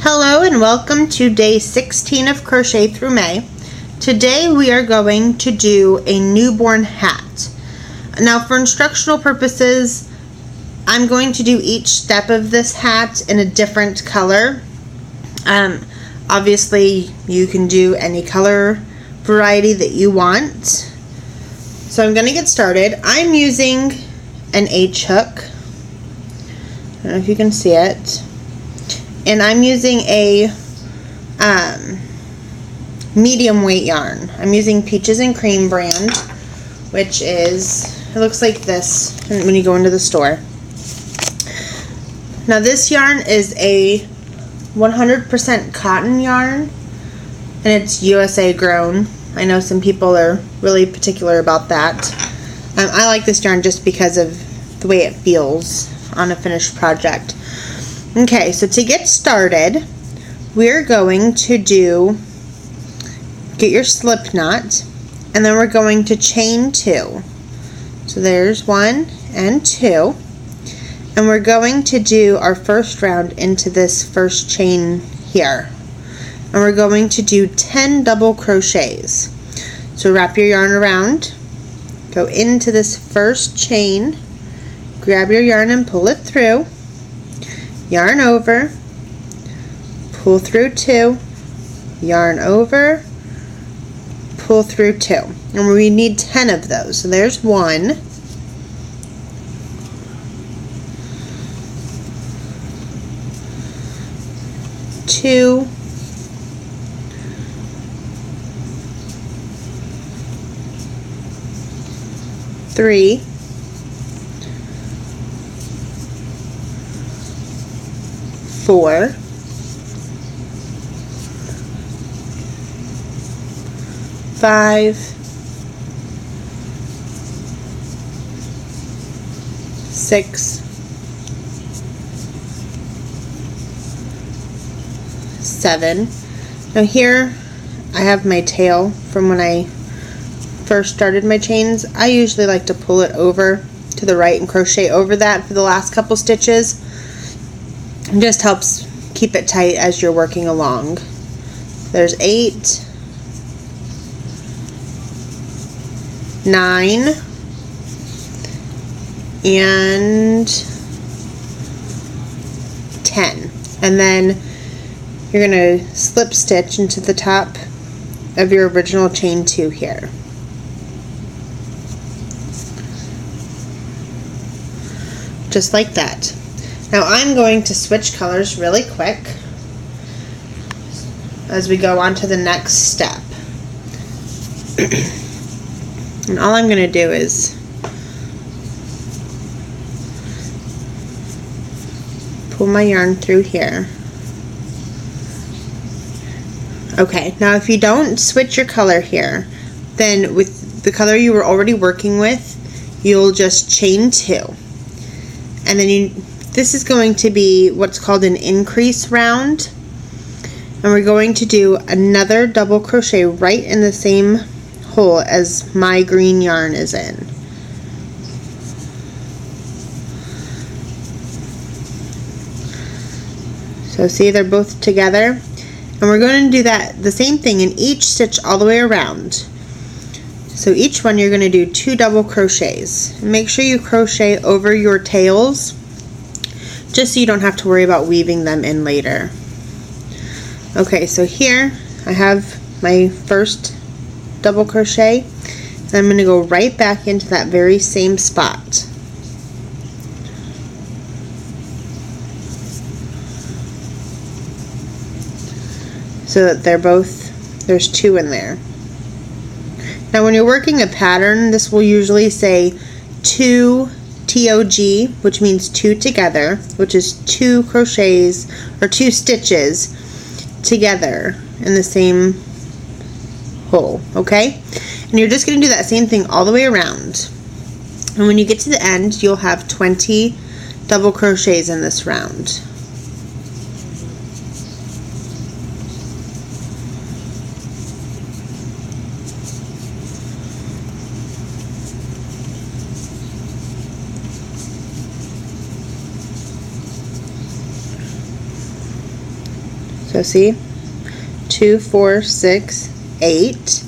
Hello and welcome to day 16 of Crochet Through May. Today we are going to do a newborn hat. Now for instructional purposes, I'm going to do each step of this hat in a different color. Obviously you can do any color variety that you want. So I'm going to get started. I'm using an H hook. I don't know if you can see it. And I'm using a medium weight yarn. I'm using Peaches and Cream brand, which is, it looks like this when you go into the store. Now this yarn is a 100% cotton yarn, and it's USA grown. I know some people are really particular about that. I like this yarn just because of the way it feels on a finished project. Okay, so to get started, we're going to get your slip knot, and then we're going to chain 2. So there's 1 and 2, and we're going to do our first round into this first chain here, and we're going to do 10 double crochets. So wrap your yarn around, go into this first chain, grab your yarn and pull it through. Yarn over, pull through 2, yarn over, pull through 2. And we need 10 of those. So there's 1, 2, 3, 4, 5, 6, 7. Now here I have my tail from when I first started my chains. I usually like to pull it over to the right and crochet over that for the last couple stitches. It just helps keep it tight as you're working along. There's 8, 9, and 10. And then you're going to slip stitch into the top of your original chain 2 here. Just like that. Now I'm going to switch colors really quick as we go on to the next step. And all I'm going to do is pull my yarn through here. Okay, now if you don't switch your color here, then with the color you were already working with, you'll just chain 2. And then this is going to be what's called an increase round, and we're going to do another double crochet right in the same hole as my green yarn is in. So see, they're both together, and we're going to do that the same thing in each stitch all the way around. So each one you're going to do 2 double crochets. Make sure you crochet over your tails, just so you don't have to worry about weaving them in later. Okay, so here I have my first double crochet, and I'm going to go right back into that very same spot. So that there's 2 in there. Now when you're working a pattern, this will usually say 2 TOG, which means 2 together, which is 2 crochets or 2 stitches together in the same hole, okay? And you're just going to do that same thing all the way around. And when you get to the end, you'll have 20 double crochets in this round. So see, 2, 4, 6, 8,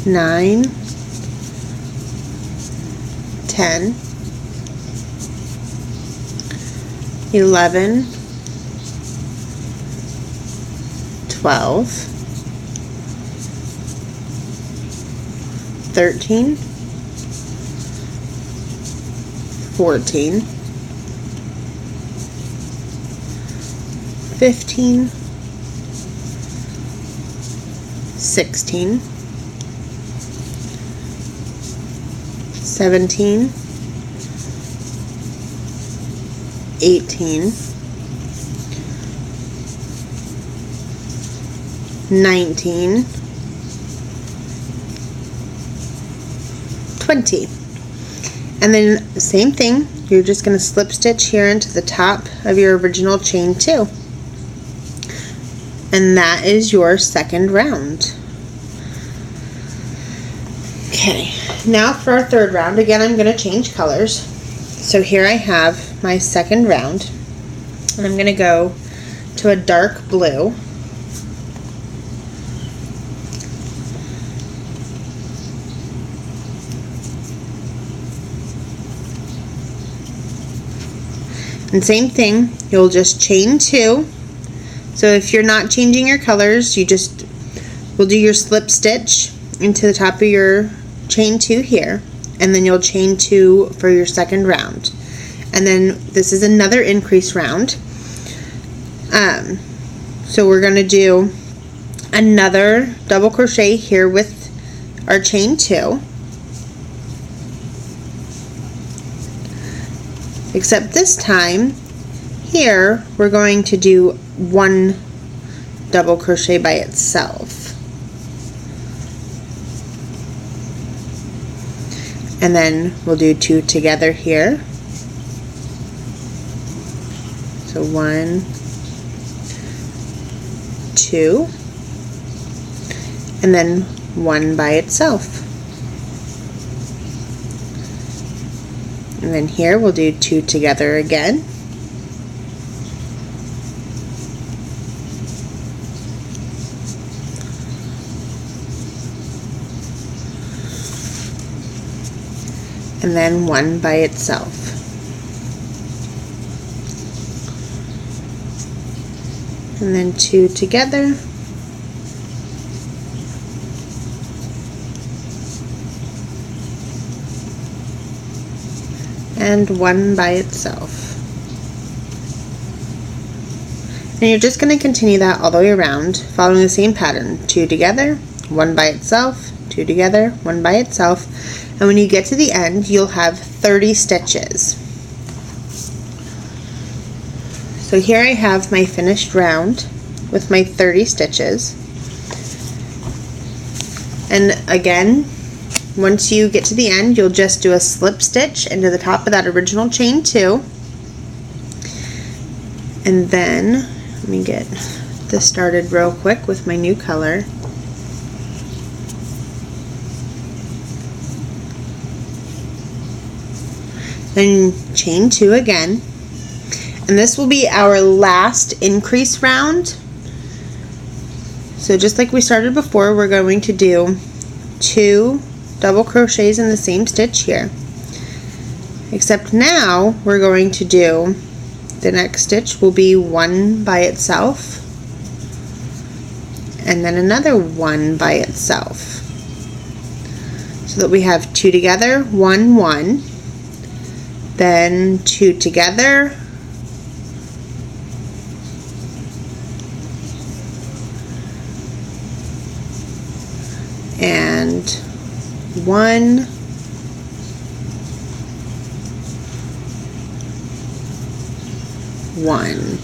9, 10, 11, 12, 13, 14, 15, 16, 17, 18, 19, 20. And then same thing, you're just going to slip stitch here into the top of your original chain 2. And that is your second round. Okay, now for our third round, again I'm going to change colors. So here I have my second round, and I'm going to go to a dark blue. And same thing, you'll just chain 2. So if you're not changing your colors, you just will do your slip stitch into the top of your chain 2 here, and then you'll chain 2 for your second round. And then this is another increase round. So we're going to do another double crochet here with our chain 2. Except this time here we're going to do 1 double crochet by itself, and then we'll do 2 together here. So 1, 2, and then 1 by itself. And then here we'll do 2 together again. And then 1 by itself. And then 2 together. And 1 by itself. And you're just going to continue that all the way around, following the same pattern. 2 together, 1 by itself, 2 together, 1 by itself. And when you get to the end, you'll have 30 stitches. So here I have my finished round with my 30 stitches. And again, once you get to the end, you'll just do a slip stitch into the top of that original chain 2. And then, let me get this started real quick with my new color. Then chain 2 again. And this will be our last increase round. So just like we started before, we're going to do 2 double crochets in the same stitch here, except now we're going to do, the next stitch will be 1 by itself, and then another 1 by itself, so that we have 2 together, 1, 1, then 2 together, and 1, 1.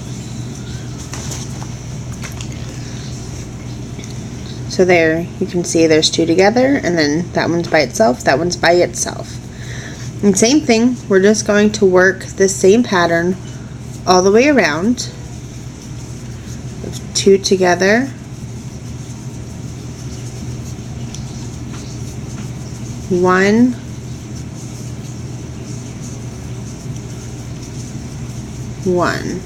So there, you can see there's 2 together, and then that one's by itself, that one's by itself. And same thing, we're just going to work the same pattern all the way around. 2 together, 1, 1, 1.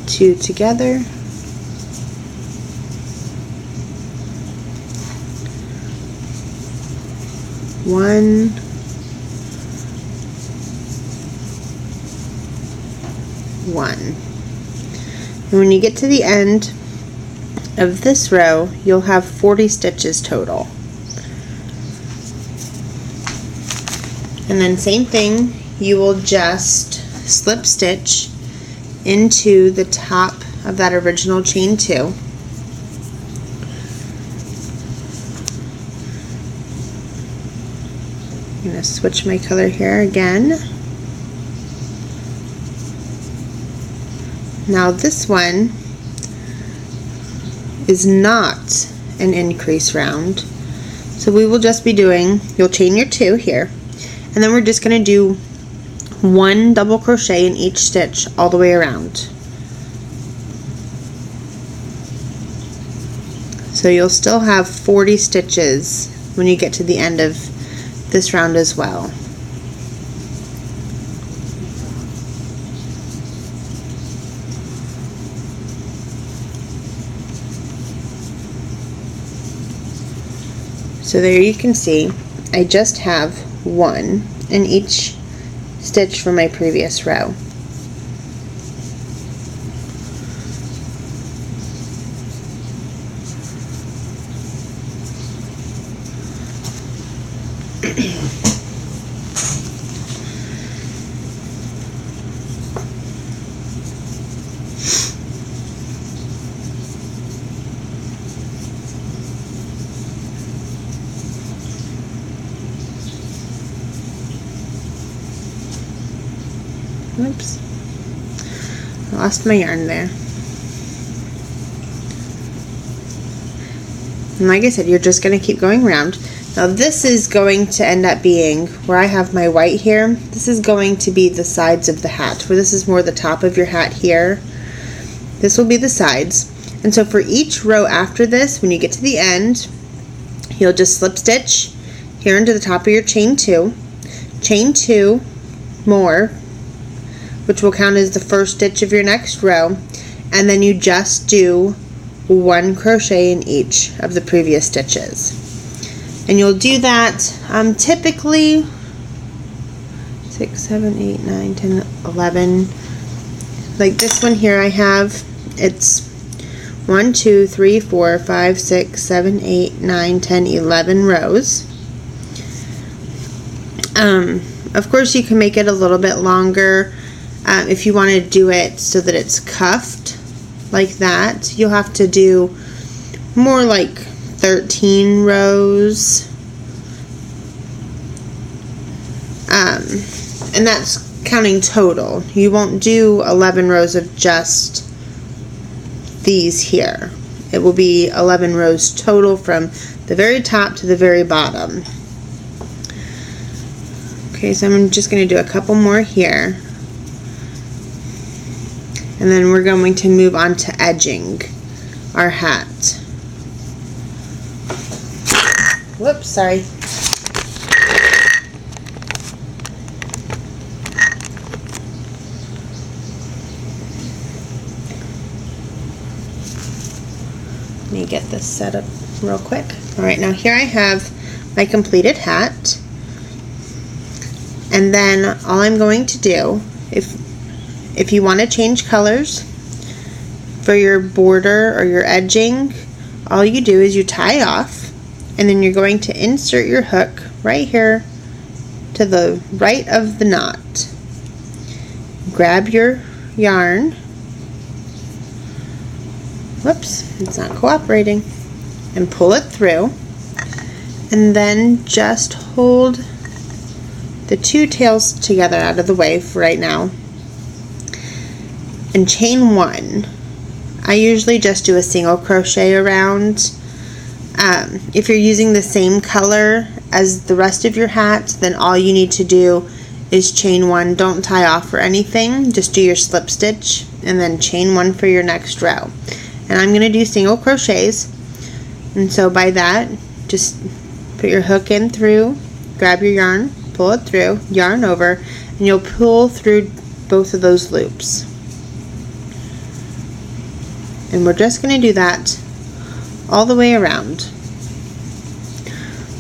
Two together, 1, 1. And when you get to the end of this row, you'll have 40 stitches total. And then same thing, you will just slip stitch into the top of that original chain 2. I'm going to switch my color here again. Now this one is not an increase round, so we will just be doing, you'll chain your 2 here, and then we're just going to do 1 double crochet in each stitch all the way around. So you'll still have 40 stitches when you get to the end of this round as well. So there you can see I just have 1 in each stitch from my previous row. Oops, I lost my yarn there. And like I said, you're just going to keep going around. Now this is going to end up being, where I have my white here, this is going to be the sides of the hat, where this is more the top of your hat here. This will be the sides. And so for each row after this, when you get to the end, you'll just slip stitch here into the top of your chain 2, chain 2 more, which will count as the first stitch of your next row, and then you just do 1 crochet in each of the previous stitches. And you'll do that typically 6, 7, 8, 9, 10, 11. Like this one here I have, it's 1, 2, 3, 4, 5, 6, 7, 8, 9, 10, 11 rows. Of course you can make it a little bit longer. If you want to do it so that it's cuffed like that, you'll have to do more like 13 rows. And that's counting total. You won't do 11 rows of just these here. It will be 11 rows total from the very top to the very bottom. Okay, so I'm just going to do a couple more here. And then we're going to move on to edging our hat. Whoops, sorry. Let me get this set up real quick. Alright, now here I have my completed hat. And then all I'm going to do, if you want to change colors for your border or your edging, all you do is you tie off, and then you're going to insert your hook right here to the right of the knot. Grab your yarn. Whoops, it's not cooperating. And pull it through, and then just hold the 2 tails together out of the way for right now, and chain 1. I usually just do a single crochet around. If you're using the same color as the rest of your hat, then all you need to do is chain 1. Don't tie off or anything, just do your slip stitch and then chain 1 for your next row. And I'm going to do single crochets, and so by that, just put your hook in through, grab your yarn, pull it through, yarn over, and you'll pull through both of those loops. And we're just going to do that all the way around.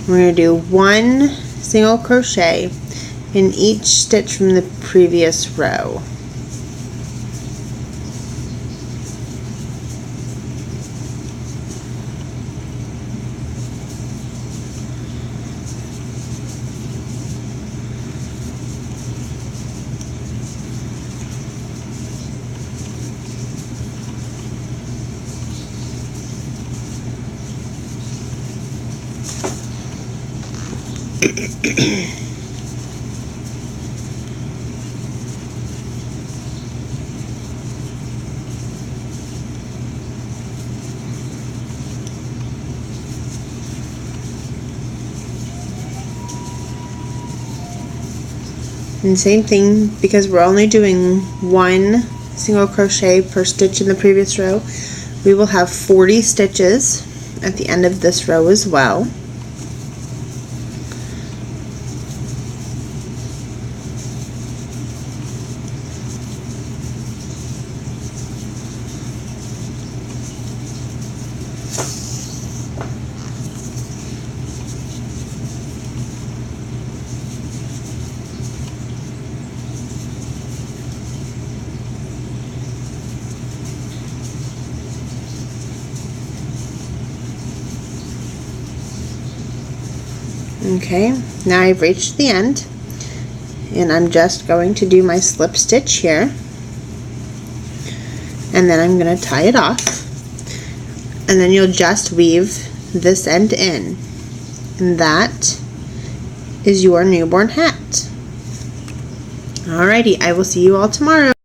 We're going to do 1 single crochet in each stitch from the previous row. And same thing, because we're only doing 1 single crochet per stitch in the previous row, we will have 40 stitches at the end of this row as well. Okay, now I've reached the end, and I'm just going to do my slip stitch here, and then I'm going to tie it off, and then you'll just weave this end in, and that is your newborn hat. Alrighty, I will see you all tomorrow.